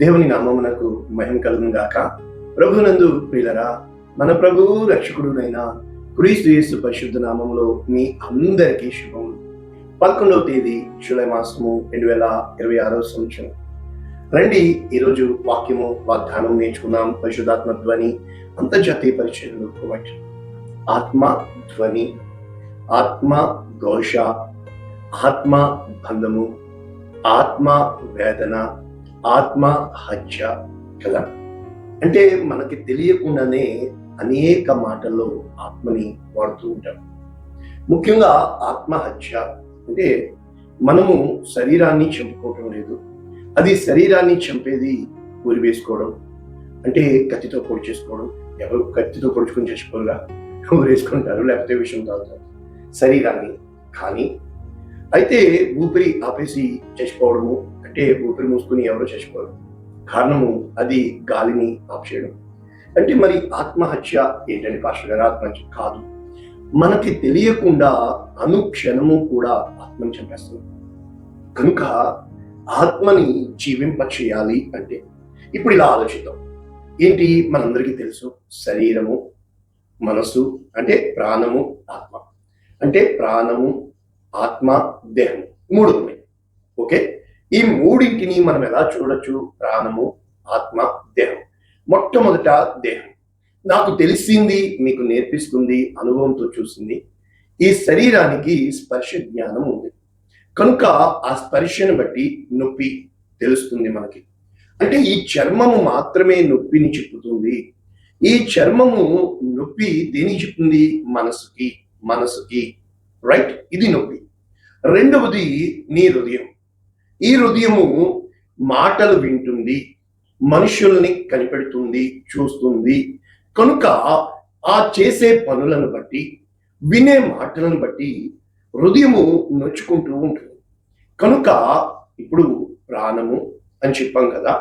దేవుని నామమునకు మహిమ కలుగును గాక. ప్రభునందు ప్రియులరా, మన ప్రభువు రక్షకుడునైన క్రీస్తు యేసు పరిశుద్ధ నామములో మీ అందరికీ శుభములు. 11వ తేదీ జూలై మాసము 2026 సంవత్సరం. రండి, ఈరోజు వాక్యము వాగ్దానం నేర్చుకుందాం. పరిశుద్ధాత్మ ధ్వని అంతర్జాతీయ పరిచయంలో కోవచ్చు. ఆత్మ ధ్వని, ఆత్మ ఘోష, ఆత్మ బంధము, ఆత్మ వేదన, ఆత్మ హత్య కదా. అంటే మనకి తెలియకుండానే అనేక మాటల్లో ఆత్మని వాడుతూ ఉంటాం. ముఖ్యంగా ఆత్మహత్య అంటే మనము శరీరాన్ని చంపుకోవటం లేదు, అది శరీరాన్ని చంపేది ఊరి వేసుకోవడం. అంటే కత్తితో పొడి చేసుకోవడం. ఎవరు కత్తితో పొడుచుకొని చేసుకోరుగా, ఊరు వేసుకుంటారు, లేకపోతే విషయం తాగుతారు శరీరాన్ని. కానీ అయితే ఊపిరి ఆపేసి చచ్చిపోవడము అంటే ఊపిరి మూసుకుని ఎవరో చచ్చిపోరు. కారణము అది గాలిని ఆఫ్ చేయడం. అంటే మరి ఆత్మహత్య ఏంటంటే పాస్టర్ గారు, ఆత్మహత్య కాదు, మనకి తెలియకుండా అనుక్షణము కూడా ఆత్మని చంపేస్తున్నాం. కనుక ఆత్మని జీవింప చేయాలి అంటే ఇప్పుడు ఇలా ఆలోచిద్దాం. ఏంటి, మనందరికీ తెలుసు, శరీరము, మనసు అంటే ప్రాణము, ఆత్మ. అంటే ప్రాణము, ఆత్మ, దేహం మూడు ఉన్నాయి. ఓకే, ఈ మూడింటిని మనం ఎలా చూడొచ్చు? ప్రాణము, ఆత్మ, దేహం. మొట్టమొదట దేహం. నాకు తెలిసింది మీకు నేర్పిస్తుంది, అనుభవంతో చూసింది. ఈ శరీరానికి స్పర్శ జ్ఞానం ఉంది. కనుక ఆ స్పర్శను బట్టి నొప్పి తెలుస్తుంది మనకి. అంటే ఈ చర్మము మాత్రమే నొప్పిని చెప్పుతుంది. ఈ చర్మము నొప్పి దేనికి చెప్తుంది? మనసుకి. రైట్, ఇది నొప్పి. రెండవది నీ హృదయం. ఈ హృదయము మాటలు వింటుంది, మనుషుల్ని కనిపెడుతుంది, చూస్తుంది. కనుక ఆ చేసే పనులను బట్టి, వినే మాటలను బట్టి హృదయము నొచ్చుకుంటూ ఉంటుంది. కనుక ఇప్పుడు ప్రాణము అని చెప్పాం కదా,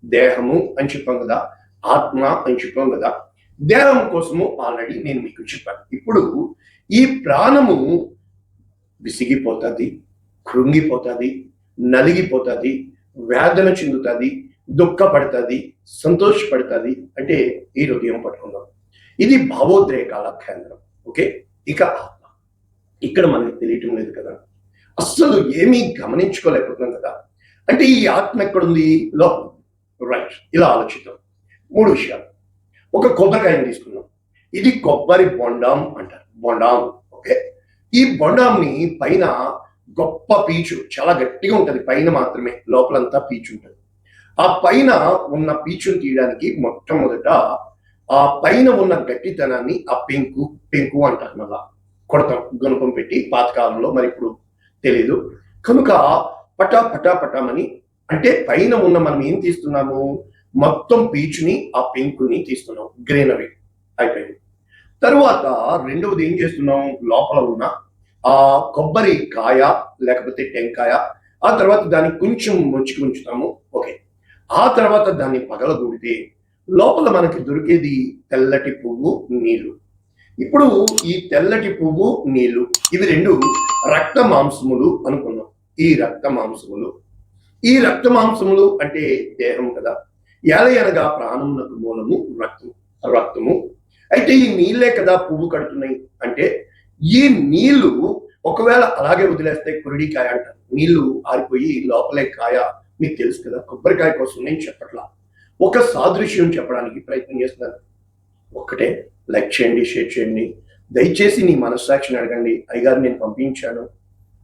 దేహము అని చెప్పాం కదా, ఆత్మ అని చెప్పాం కదా. దేహం కోసము ఆల్రెడీ నేను మీకు చెప్పాను. ఇప్పుడు ఈ ప్రాణము విసిగిపోతుంది, కృంగిపోతుంది, నలిగిపోతుంది, వేదన చెందుతుంది, దుఃఖపడుతుంది, సంతోషపడుతుంది. అంటే ఈ హృదయం పట్టుకుందాం. ఇది భావోద్రేకాల కేంద్రం. ఓకే, ఇక ఆత్మ. ఇక్కడ మనకి తెలియటం లేదు కదా, అస్సలు ఏమీ గమనించుకోలేకపోతున్నాం కదా. అంటే ఈ ఆత్మ ఎక్కడుంది? లోపల. రైట్, ఇలా ఆలోచిద్దాం. మూడు విషయాలు. ఒక కొబ్బరికాయని తీసుకున్నాం. ఇది కొబ్బరి బొండాం అంటారు, బొండాం. ఓకే, ఈ బొండాంని పైన గొప్ప పీచు, చాలా గట్టిగా ఉంటుంది, పైన మాత్రమే, లోపలంతా పీచు ఉంటుంది. ఆ పైన ఉన్న పీచుని తీయడానికి మొట్టమొదట ఆ పైన ఉన్న గట్టితనాన్ని ఆ పెంకు అంటారు. మళ్ళా కొడతాం గుణపం పెట్టి, పాతకాలంలో, మరి ఇప్పుడు తెలీదు. కనుక పటామని అంటే పైన ఉన్న మనం ఏం తీస్తున్నాము? మొత్తం పీచుని, ఆ పెంకుని తీస్తున్నాం. గ్రీనరీ అయిపోయింది. తరువాత రెండవది ఏం చేస్తున్నాం? లోపల ఉన్న ఆ కొబ్బరి కాయ లేకపోతే టెంకాయ, ఆ తర్వాత దాన్ని కొంచెం ముంచుకు ఉంచుతాము. ఓకే, ఆ తర్వాత దాన్ని పగలగొడితే లోపల మనకి దొరికేది తెల్లటి పువ్వు, నీళ్లు. ఇప్పుడు ఈ తెల్లటి పువ్వు, నీళ్లు, ఇవి రెండు రక్త మాంసములు అనుకున్నాం. ఈ రక్త మాంసములు అంటే దేహం కదా. అనగా ప్రాణమునకు మూలము రక్తము. అయితే ఈ నీళ్ళే కదా పువ్వు కడుతున్నాయి. అంటే ఈ నీళ్లు ఒకవేళ అలాగే వదిలేస్తే కురిడికాయ అంటారు. నీళ్లు ఆరిపోయి లోపలే కాయ. మీకు తెలుసు కదా, కొబ్బరికాయ కోసం నేను చెప్పట్లా, ఒక సాదృశ్యం చెప్పడానికి ప్రయత్నం చేస్తున్నాను. ఒక్కటే, లైక్ చేయండి, షేర్ చేయండి. దయచేసి నీ మనస్సాక్షిని అడగండి. అయ్యగారు నేను పంపించాను,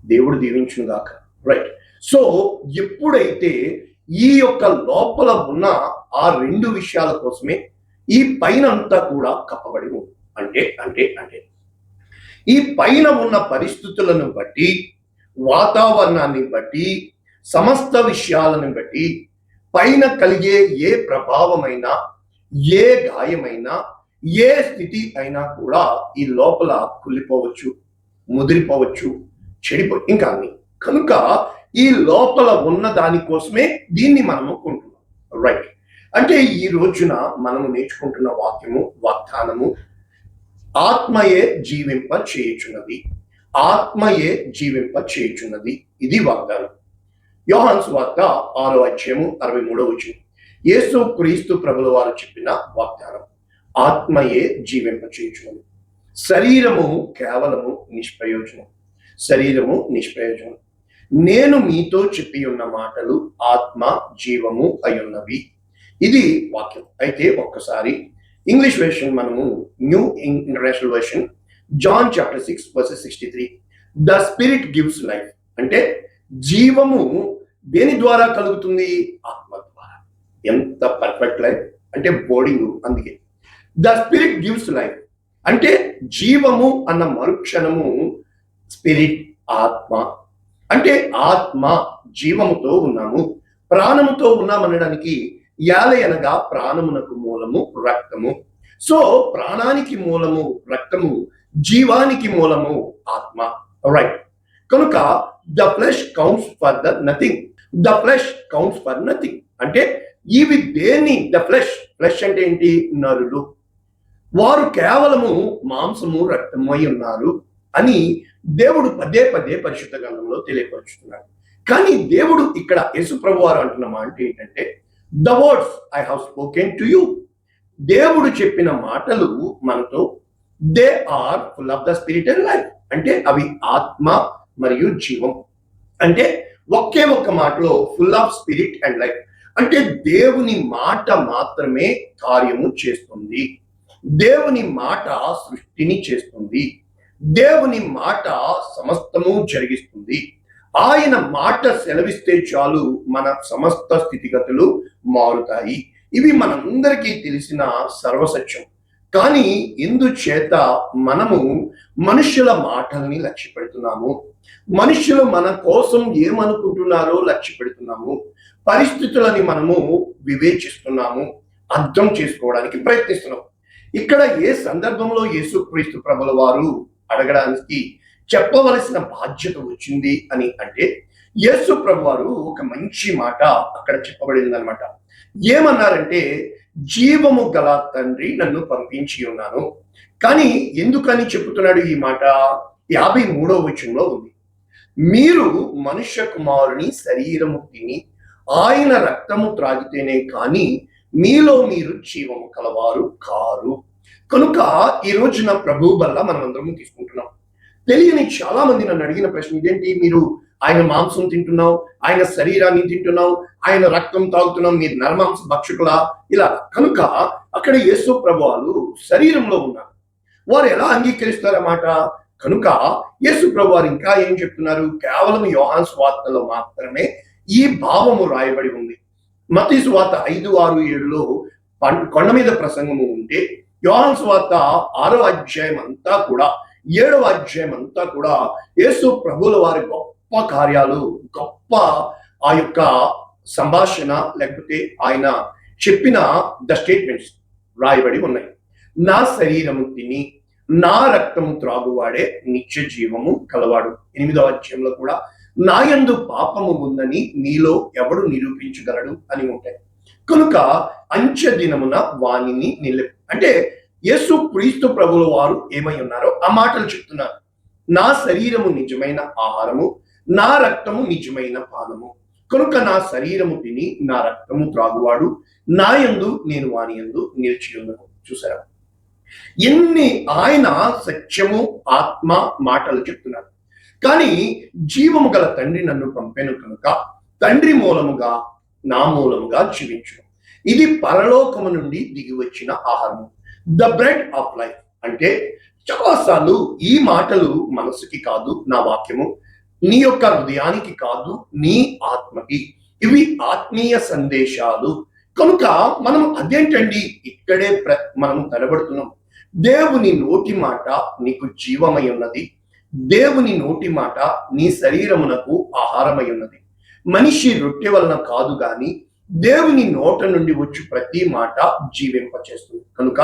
దేవుడు దీవించును గాక. రైట్. సో ఎప్పుడైతే ఈ యొక్క లోపల ఉన్న ఆ రెండు విషయాల కోసమే ఈ పైన అంతా కూడా కప్పబడి ఉంది. అంటే ఈ పైన ఉన్న పరిస్థితులను బట్టి, వాతావరణాన్ని బట్టి, సమస్త విషయాలను బట్టి పైన కలిగే ఏ ప్రభావమైనా, ఏ గాయమైనా, ఏ స్థితి అయినా కూడా ఈ లోపల కుళ్ళిపోవచ్చు, ముదిరిపోవచ్చు, ఇంకా అన్ని. కనుక ఈ లోపల ఉన్న దానికోసమే దీన్ని మనము కొంటున్నాం. రైట్. అంటే ఈ రోజున మనము నేర్చుకుంటున్న వాగ్దానము ఆత్మయే జీవింప చేయుచున్నది. ఇది వాగ్దానం. యోహాను సువార్త 6వ అధ్యాయము 63వ వచనం. యేసు క్రీస్తు ప్రభుల వారు చెప్పిన వాగ్దానం, ఆత్మయే జీవింపచేయుచున్నది, శరీరము కేవలము నిష్ప్రయోజనం. శరీరము నిష్ప్రయోజనం. నేను మీతో చెప్పి ఉన్న మాటలు ఆత్మ జీవము అయ్యున్నవి. ఇది వాక్యం. అయితే ఒక్కసారి ఇంగ్లీష్ వెర్షన్ మనము new international version John chapter 6 verses 63, the spirit gives life అంటే జీవము దేని ద్వారా కలుగుతుంది? ఆత్మ ద్వారా. ఎంత పర్ఫెక్ట్ లైఫ్ అంటే బోర్డింగ్. అందుకే ద స్పిరిట్ గివ్స్ లైఫ్ అంటే జీవము అన్న మరుక్షణము స్పిరిట్ ఆత్మ అంటే ఆత్మ జీవముతో ఉన్నాము, ప్రాణముతో ఉన్నామనడానికి అనగా ప్రాణమునకు మూలము రక్తము. సో ప్రాణానికి మూలము రక్తము, జీవానికి మూలము ఆత్మ. రైట్. కనుక the flesh counts for the nothing. The flesh counts for nothing అంటే ఇవి దేన్ని? The flesh. ఫ్లెష్ అంటే ఏంటి? నరులు. వారు కేవలము మాంసము రక్తము అయి ఉన్నారు అని దేవుడు పదే పదే పరిశుద్ధ గ్రంథంలో తెలియపరుచుతున్నాడు. కానీ దేవుడు ఇక్కడ యేసు ప్రభు వారు అంటున్న మాట ఏంటంటే, the words I have spoken to you. దేవుడు చెప్పిన మాటలు మనతో they are full of the spirit and life అంటే అవి ఆత్మ మరియు జీవం. అంటే ఒకే ఒక్క మాటలో full of spirit and life అంటే దేవుని మాట మాత్రమే కార్యము చేస్తుంది. దేవుని మాట సృష్టిని చేస్తుంది. దేవుని మాట సమస్తము జరిగిస్తుంది. ఆయన మాట సెలవిస్తే చాలు మన సమస్త స్థితిగతులు మారుతాయి. ఇవి మనందరికీ తెలిసిన సర్వసత్యం. కానీ ఎందుచేత మనము మనుషుల మాటల్ని లక్ష్య పెడుతున్నాము? మనుషులు మన కోసం ఏమనుకుంటున్నారో లక్ష్య పెడుతున్నాము. పరిస్థితులని మనము వివేచిస్తున్నాము, అర్థం చేసుకోవడానికి ప్రయత్నిస్తున్నాం. ఇక్కడ ఏ సందర్భంలో యేసుక్రీస్తు ప్రభుల వారు అడగడానికి చెప్పవలసిన బాధ్యత వచ్చింది అని అంటే, యేసు ప్రభు వారు ఒక మంచి మాట అక్కడ చెప్పబడింది అనమాట. ఏమన్నారంటే, జీవము గల తండ్రి నన్ను పంపించి ఉన్నాను. కానీ ఎందుకని చెప్తున్నాడు ఈ మాట? 53వ వచనంలో ఉంది, మీరు మనుష్య కుమారుని శరీరము తిని ఆయన రక్తము త్రాగితేనే కానీ మీలో మీరు జీవము కలవారు కారు. కనుక ఈ రోజున ప్రభు వల్ల మనం అందరం తీసుకుంటున్నాం. తెలియని చాలా మంది నన్ను అడిగిన ప్రశ్న ఇదేంటి, మీరు ఆయన మాంసం తింటున్నావు, ఆయన శరీరాన్ని తింటున్నావు, ఆయన రక్తం తాగుతున్నాం, మీరు నరమాంస భక్షకులా? ఇలా. కనుక అక్కడ యేసు ప్రభువాలు శరీరంలో ఉన్నారు. వారు ఎలా అంగీకరిస్తారన్నమాట? కనుక యేసు ప్రభు వారు ఇంకా ఏం చెప్తున్నారు? కేవలం యోహాను సువార్తలో మాత్రమే ఈ భావము రాయబడి ఉంది. మత్తయి సువార్త 5, 6, 7లో కొండ మీద ప్రసంగము ఉంటే, యోహాను సువార్త 6వ అధ్యాయం అంతా కూడా, 7వ అధ్యాయం అంతా కూడా యేసు ప్రభుల వారి గొప్ప కార్యాలు, గొప్ప ఆ యొక్క సంభాషణ, లేకపోతే ఆయన చెప్పిన ద స్టేట్మెంట్స్ రాయబడి ఉన్నాయి. నా శరీరము తిని నా రక్తము త్రాగువాడే నిత్య జీవము కలవాడు. 8వ అధ్యాయంలో కూడా నా యందు పాపము ఉందని మీలో ఎవడు నిరూపించగలడు అని ఉంటాయి. కనుక అంచె దినమున వాణిని అంటే యేసు క్రీస్తు ప్రభుల వారు ఏమై ఉన్నారో ఆ మాటలు చెప్తున్నారు. నా శరీరము నిజమైన ఆహారము, నా రక్తము నిజమైన పానము. కనుక నా శరీరము తిని నా రక్తము త్రాగువాడు నా యందు, నేను వాని యందు నిలిచి ఉన్నాను. చూసారా ఎన్ని ఆయన సత్యము ఆత్మ మాటలు చెప్తున్నారు. కానీ జీవము గల తండ్రి నన్ను పంపెను కనుక తండ్రి మూలముగా నా మూలముగా జీవించును. ఇది పరలోకము నుండి దిగి వచ్చిన ఆహారము, ద బ్రెడ్ ఆఫ్ లైఫ్. అంటే చాలాసార్లు ఈ మాటలు మనసుకి కాదు, నా వాక్యము నీ యొక్క హృదయానికి కాదు, నీ ఆత్మకి. ఇవి ఆత్మీయ సందేశాలు. కనుక మనం అదేంటండి ఇక్కడే మనం తడబడుతున్నాం. దేవుని నోటి మాట నీకు జీవమై ఉన్నది. దేవుని నోటి మాట నీ శరీరమునకు ఆహారమై ఉన్నది. మనిషి రొట్టె వలన కాదు గాని దేవుని నోట నుండి వచ్చి ప్రతి మాట జీవింపచేస్తుంది. కనుక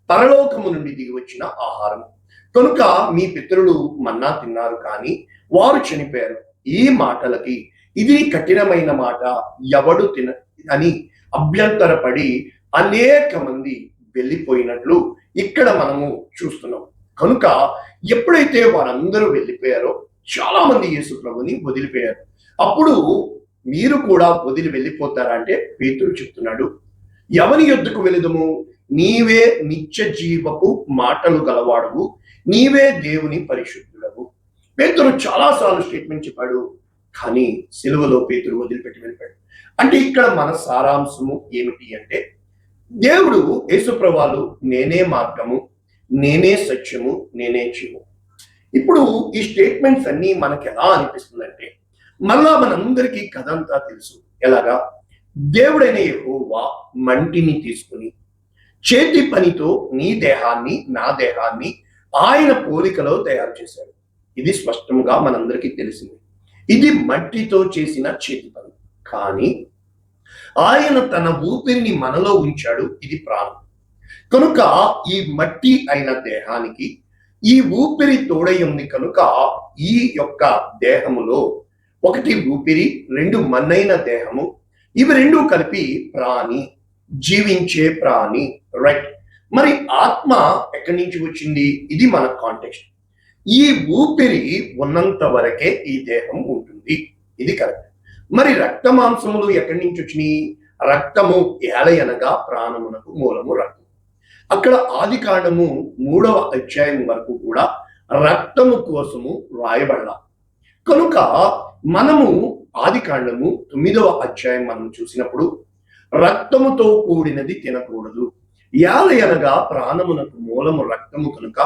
పరలోకము నుండి దిగి వచ్చిన ఆహారము. కనుక మీ పితరులు మన్నా తిన్నారు కానీ వారు చనిపోయారు. ఈ మాటలకి ఇది కఠినమైన మాట, ఎవడు తిన అని అభ్యంతరపడి అనేక మంది వెళ్ళిపోయినట్లు ఇక్కడ మనము చూస్తున్నాం. కనుక ఎప్పుడైతే వారందరూ వెళ్ళిపోయారో చాలా మంది యేసు ప్రభుని వదిలిపోయారు. అప్పుడు మీరు కూడా వదిలి వెళ్ళిపోతారా అంటే పేతురు చెప్తున్నాడు, ఎవని యొద్దకు వెళుదుము? నీవే నిత్య జీవపు మాటలు గలవాడువు, నీవే దేవుని పరిశుద్ధుడవు. పేతురు చాలాసార్లు స్టేట్మెంట్ చెప్పాడు, కానీ సిలువలో పేతురు వదిలిపెట్టి వెళ్ళిపోయాడు. అంటే ఇక్కడ మన సారాంశము ఏమిటి అంటే, దేవుడు యేసుప్రభువు నేనే మార్గము, నేనే సత్యము, నేనే జీవము. ఇప్పుడు ఈ స్టేట్మెంట్స్ అన్ని మనకి ఎలా అనిపిస్తుందంటే, మళ్ళా మనందరికీ కథ అంతా తెలుసు. ఎలాగా? దేవుడైన యెహోవా మంటిని తీసుకుని చేతి పనితో నీ దేహాన్ని, నా దేహాన్ని ఆయన పోలికలో తయారు చేశాడు. ఇది స్పష్టంగా మనందరికీ తెలిసింది. ఇది మట్టితో చేసిన చేతి పని. కానీ ఆయన తన ఊపిరిని మనలో ఉంచాడు. ఇది ప్రాణం. కనుక ఈ మట్టి అయిన దేహానికి ఈ ఊపిరి తోడై ఉంది కనుక ఈ యొక్క దేహములో ఒకటి ఊపిరి, రెండు మన్నైన దేహము, ఇవి రెండు కలిపి ప్రాణి, జీవించే ప్రాణి. రైట్. మరి ఆత్మ ఎక్కడి నుంచి వచ్చింది? ఇది మన కాంటెక్స్ట్. ఈ ఊపిరి ఉన్నంత వరకే ఈ దేహం ఉంటుంది. ఇది కరెక్ట్. మరి రక్త మాంసములు ఎక్కడి నుంచి వచ్చినాయి? రక్తము ఏలయనగా ప్రాణమునకు మూలము రక్తం. అక్కడ ఆది కాండము 3వ అధ్యాయం వరకు కూడా రక్తము కోసము రాయబడ్డ. కనుక మనము ఆది కాండము 9వ అధ్యాయం మనం చూసినప్పుడు రక్తముతో కూడినది తినకూడదు, ఏలయనగా ప్రాణమునకు మూలము రక్తము కనుక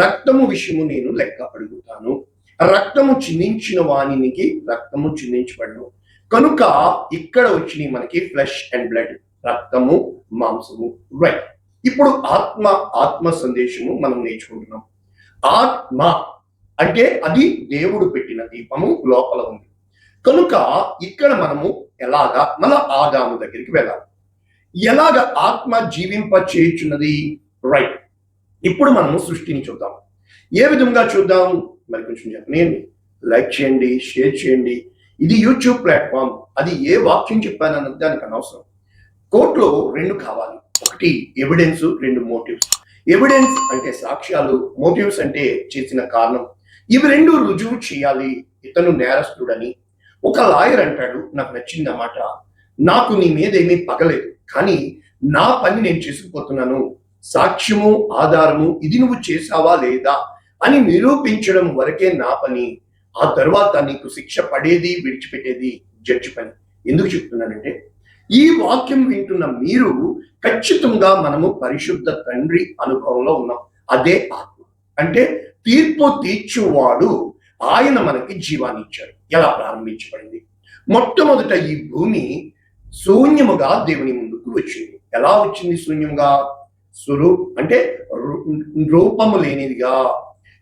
రక్తము విషయము నేను లెక్క అడుగుతాను. రక్తము చిందించిన వానికి రక్తము చిందించబడను. కనుక ఇక్కడ వచ్చినాయి మనకి ఫ్లెష్ అండ్ బ్లడ్, రక్తము మాంసము. రైట్. ఇప్పుడు ఆత్మ సందేశము మనం నేర్చుకుంటున్నాం. ఆత్మ అంటే అది దేవుడు పెట్టిన దీపము లోపల ఉంది. కనుక ఇక్కడ మనము ఎలాగా మన ఆదాము దగ్గరికి వెళ్ళాలి. ఎలాగ ఆత్మ జీవింప చేయుచున్నది? రైట్. ఇప్పుడు మనము సృష్టిని చూద్దాం. ఏ విధంగా చూద్దాం? మరి కొంచెం చెప్పండి. లైక్ చేయండి, షేర్ చేయండి. ఇది యూట్యూబ్ ప్లాట్ఫామ్. అది ఏ వాక్యం చెప్పానన్నది దానికి అనవసరం. కోర్టులో 2 కావాలి. ఒకటి ఎవిడెన్స్, 2 మోటివ్స్. ఎవిడెన్స్ అంటే సాక్ష్యాలు, మోటివ్స్ అంటే చేసిన కారణం. ఇవి 2 రుజువు చేయాలి ఇతను నేరస్తుడని. ఒక లాయర్ అంటాడు, నాకు నచ్చింది అన్నమాట, నాకు నీ మీద ఏమీ పగలేదు, కానీ నా పని నేను చేసుకుపోతున్నాను, సాక్ష్యము ఆధారము ఇది నువ్వు చేసావా లేదా అని నిరూపించడం వరకే నా పని. ఆ తర్వాత నీకు శిక్ష పడేది విడిచిపెట్టేది జడ్జి పని. ఎందుకు చెప్తున్నానంటే, ఈ వాక్యం వింటున్న మీరు ఖచ్చితంగా మనము పరిశుద్ధ తండ్రి అనుభవంలో ఉన్నాం. అదే ఆత్మ అంటే తీర్పు తీర్చువాడు. ఆయన మనకి జీవాన్ని ఇచ్చాడు. ఎలా ప్రారంభించబడింది? మొట్టమొదట ఈ భూమి శూన్యముగా దేవుని ముందుకు వచ్చింది. ఎలా వచ్చింది శూన్యముగా? అంటే రూపము లేనిదిగా,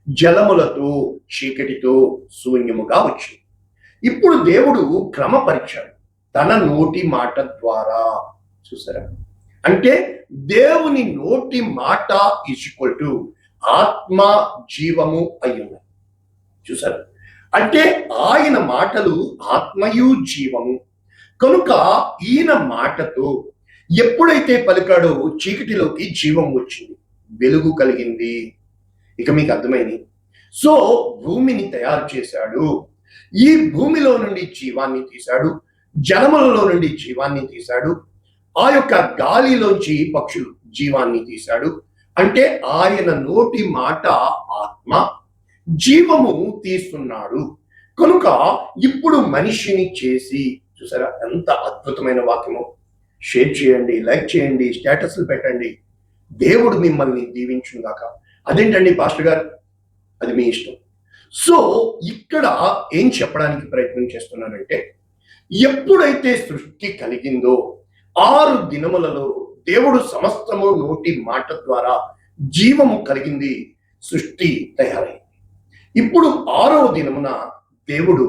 జలములతో చీకటితో శూన్యముగా వచ్చింది. ఇప్పుడు దేవుడు క్రమపరిచాడు తన నోటి మాట ద్వారా. చూసారా? అంటే దేవుని నోటి మాట ఈక్వల్ టు ఆత్మ జీవము అయ్యున్నాయి. చూసారా? అంటే ఆయన మాటలు ఆత్మయు జీవము. కనుక ఈయన మాటతో ఎప్పుడైతే పలికాడో చీకటిలోకి జీవం వచ్చింది, వెలుగు కలిగింది. ఇక మీకు అర్థమైంది. సో భూమిని తయారు చేశాడు. ఈ భూమిలో నుండి జీవాన్ని తీశాడు, జలములలో నుండి జీవాన్ని తీశాడు, ఆ యొక్క గాలిలోంచి పక్షులు జీవాన్ని తీశాడు. అంటే ఆయన నోటి మాట ఆత్మ, జీవము తీస్తున్నాడు. కనుక ఇప్పుడు మనిషిని చేసి, చూసారా ఎంత అద్భుతమైన వాక్యము. షేర్ చేయండి, లైక్ చేయండి, స్టేటస్లు పెట్టండి. దేవుడు మిమ్మల్ని దీవించుగాక. అదేంటండి పాస్టర్ గారు? అది మీ ఇష్టం. సో ఇక్కడ ఏం చెప్పడానికి ప్రయత్నం చేస్తున్నానంటే, ఎప్పుడైతే సృష్టి కలిగిందో 6 దినములలో దేవుడు సమస్తము నోటి మాట ద్వారా జీవము కలిగింది, సృష్టి తయారైంది. ఇప్పుడు 6వ దినమున దేవుడు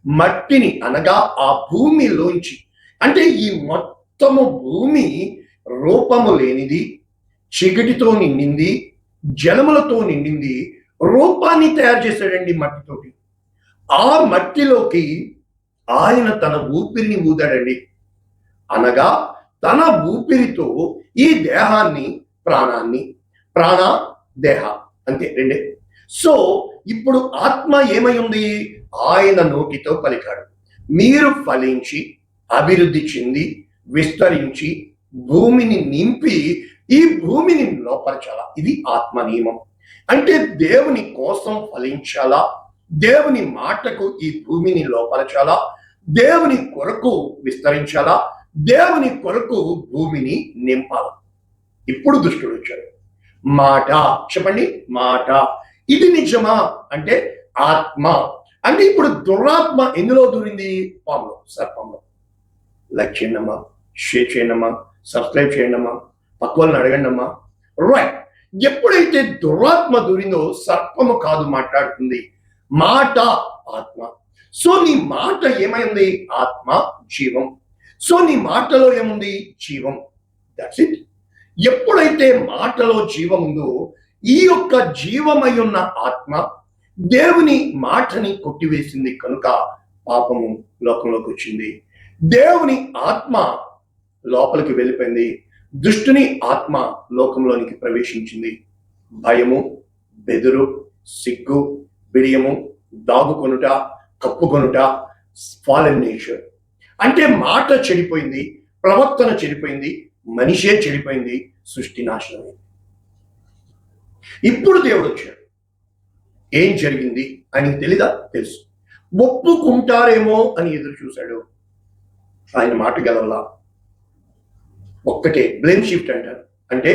మట్టిని అనగా ఆ భూమిలోంచి, అంటే ఈ మొత్తము భూమి రూపము లేనిది, చీకటితో నిండింది, జలములతో నిండింది, రూపాన్ని తయారు చేశాడండి మట్టితోటి. ఆ మట్టిలోకి ఆయన తన ఊపిరిని ఊదాడండి. అనగా తన ఊపిరితో ఈ దేహాన్ని, ప్రాణ దేహ అంతే 2. సో ఇప్పుడు ఆత్మ ఏమై ఉంది? ఆయన నోటితో పలికాడు. మీరు ఫలించి అభివృద్ధి చెంది విస్తరించి భూమిని నింపి ఈ భూమిని లోపరచాలా. ఇది ఆత్మ నియమం. అంటే దేవుని కోసం ఫలించాలా, దేవుని మాటకు ఈ భూమిని లోపరచాలా, దేవుని కొరకు విస్తరించాలా, దేవుని కొరకు భూమిని నింపాలా. ఇప్పుడు దుష్టుడు వచ్చాడు. మాట చెప్పండి, మాట ఇది నిజమా అంటే ఆత్మ. అంటే ఇప్పుడు దురాత్మ ఎందులో దూరింది? పాములో, సర్పంలో. లైక్ చేయండి అమ్మా, షేర్ చేయండి అమ్మా, సబ్స్క్రైబ్ చేయండి అమ్మా, పక్క వాళ్ళని అడగండి అమ్మా. రైట్. ఎప్పుడైతే దురాత్మ దూరిందో సర్పము కాదు మాట్లాడుతుంది, మాట ఆత్మ. సో నీ మాట ఏమైంది? ఆత్మ, జీవం. సో నీ మాటలో ఏముంది? జీవం. That's it. ఎప్పుడైతే మాటలో జీవం ఉందో ఈ యొక్క జీవమై ఉన్న ఆత్మ దేవుని మాటని కొట్టివేసింది కనుక పాపము లోకంలోకి వచ్చింది. దేవుని ఆత్మ లోపలికి వెళ్ళిపోయింది. దుష్టుని ఆత్మ లోకంలోనికి ప్రవేశించింది. భయము, బెదురు, సిగ్గు, బిడియము, దాగుకొనుట, కప్పుకొనుట, ఫాలెన్ నేచర్. అంటే మాట చెడిపోయింది, ప్రవర్తన చెడిపోయింది, మనిషే చెడిపోయింది, సృష్టి నాశనమైంది. ఇప్పుడు దేవుడు వచ్చాడు. ఏం జరిగింది ఆయనకి తెలీదా? తెలుసు. ఒప్పుకుంటారేమో అని ఎదురు చూశాడు. ఆయన మాట గెలవలా. ఒక్కటే బ్లేమ్ షిఫ్ట్ అంటారు. అంటే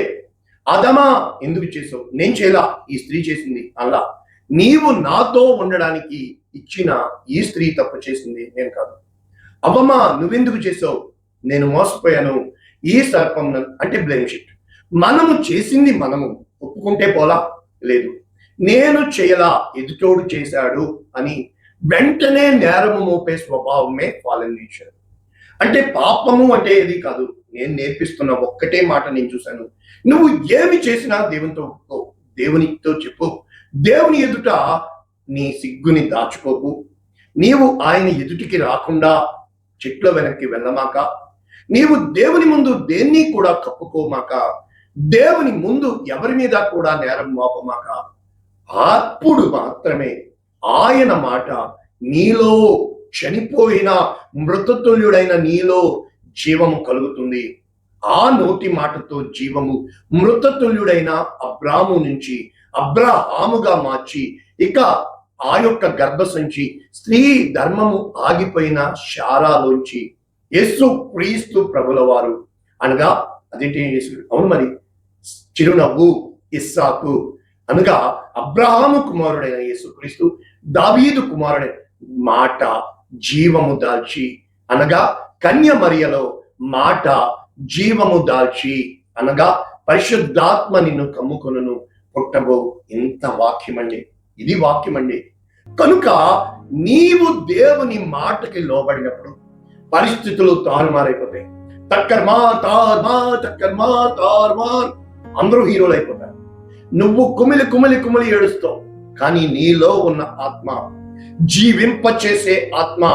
అదమా ఎందుకు చేసావు? నేను చేయలా, ఈ స్త్రీ చేసింది. అలా నీవు నాతో ఉండడానికి ఇచ్చిన ఈ స్త్రీ తప్పు చేసింది, నేను కాదు. అవ్వమా నువ్వెందుకు చేసావు? నేను మోసపోయాను, ఈ సర్పం. అంటే బ్లేమ్ షిఫ్ట్. మనము చేసింది మనము ఒప్పుకుంటే పోలా, లేదు నేను చేయలా, ఎదుటోడు చేశాడు అని వెంటనే నేరము మోపే స్వభావమే ఫాలెన్ నేచర్. అంటే పాపము అంటే ఏది కాదు. నేను నేర్పిస్తున్న ఒక్కటే మాట నేను చూశాను. నువ్వు ఏమి చేసినా దేవునితో ఒప్పుకో, దేవునితో చెప్పు. దేవుని ఎదుట నీ సిగ్గుని దాచుకోకు. నీవు ఆయన ఎదుటికి రాకుండా చెట్ల వెనక్కి వెళ్ళమాక. నీవు దేవుని ముందు దేన్ని కూడా కప్పుకోమాక. దేవుని ముందు ఎవరి మీద కూడా నేరం మోపమాక. అప్పుడు మాత్రమే ఆయన మాట నీలో, చనిపోయిన మృతతుల్యుడైన నీలో జీవము కలుగుతుంది. ఆ నోటి మాటతో జీవము మృతతుల్యుడైన అబ్రాము నుంచి అబ్రాహాముగా మార్చి, ఇక ఆ యొక్క గర్భసంచి స్త్రీ ధర్మము ఆగిపోయిన శారాలోంచి యేసు క్రీస్తు ప్రభుల వారు అనగా అదేంటి యేసుడు? అవును మరి, చిరునవ్వు ఇస్సాకు అనగా అబ్రహాము కుమారుడైన యేసు క్రీస్తు, దావీదు కుమారుడైన మాట జీవము దాల్చి అనగా కన్య మరియలో మాట జీవము దాల్చి అనగా పరిశుద్ధాత్మ నిన్ను కమ్ముకొనును పుట్టబో. ఇంత వాక్యం అండి, ఇది వాక్యం అండి. కనుక నీవు దేవుని మాటకి లోబడినప్పుడు పరిస్థితులు తారుమారైపోతాయి. తక్కర్మా తార్మా, తక్కర్మా తార్మార్, అందరూ హీరోలు అయిపోతారు. నువ్వు కుమిలి కుమిలి కుమిలి ఏడుస్తావు, కానీ నీలో ఉన్న ఆత్మ, జీవింపచేసే ఆత్మ,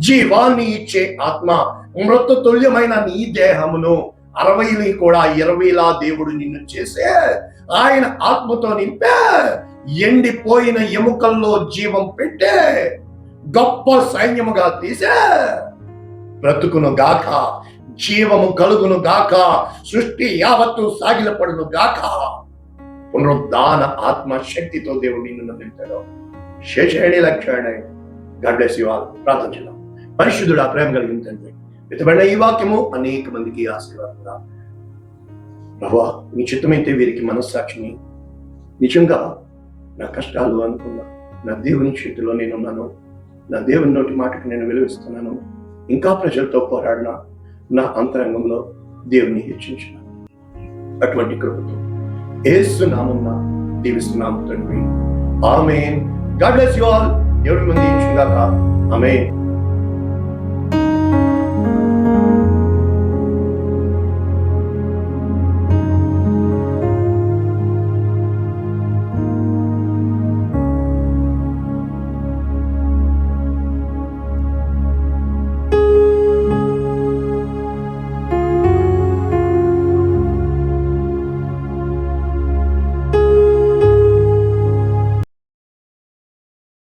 జీవాన్ని ఇచ్చే ఆత్మ, మృత తుల్యమైన నీ దేహమును 60 కూడా 20లా దేవుడు నిన్ను చేసే ఆయన ఆత్మతో నింపే, ఎండిపోయిన ఎముకల్లో జీవం పెట్టే, గొప్ప సైన్యముగా తీసే, బ్రతుకును గాక, జీవము కలుగును గాక, సృష్టి యావత్తు సాగిలపడును గాక. పునరుద్ధాన ఆత్మ శక్తితో దేవుడు నిన్ను నింపాడు. శేషేణి లక్షణే. God bless you all. ప్రార్థన చేద్దాం. పరిశుద్ధుడా, ప్రేమ కలిగిన తండ్రి, విత్తబడిన ఈ వాక్యము అనేక మందికి ఆశీర్వాదంగా ప్రభువా, నీ చిత్తమైతే వీరికి మనస్సాక్షిని నిజంగా నా కష్టాలు అనుకున్నా, నా దేవుని చేతిలో నేనున్నాను, నా దేవుని నోటి మాటకు నేను విలువిస్తున్నాను, ఇంకా ప్రజలతో పోరాడిన నా అంతరంగంలో దేవుని హెచ్చించిన అటువంటి కృపతో యేసు నామమున దీవిస్తున్నాము తండ్రి. Amen. God bless you all. దేవుడి మంది ఇచ్చుగాక. ఆమేన్.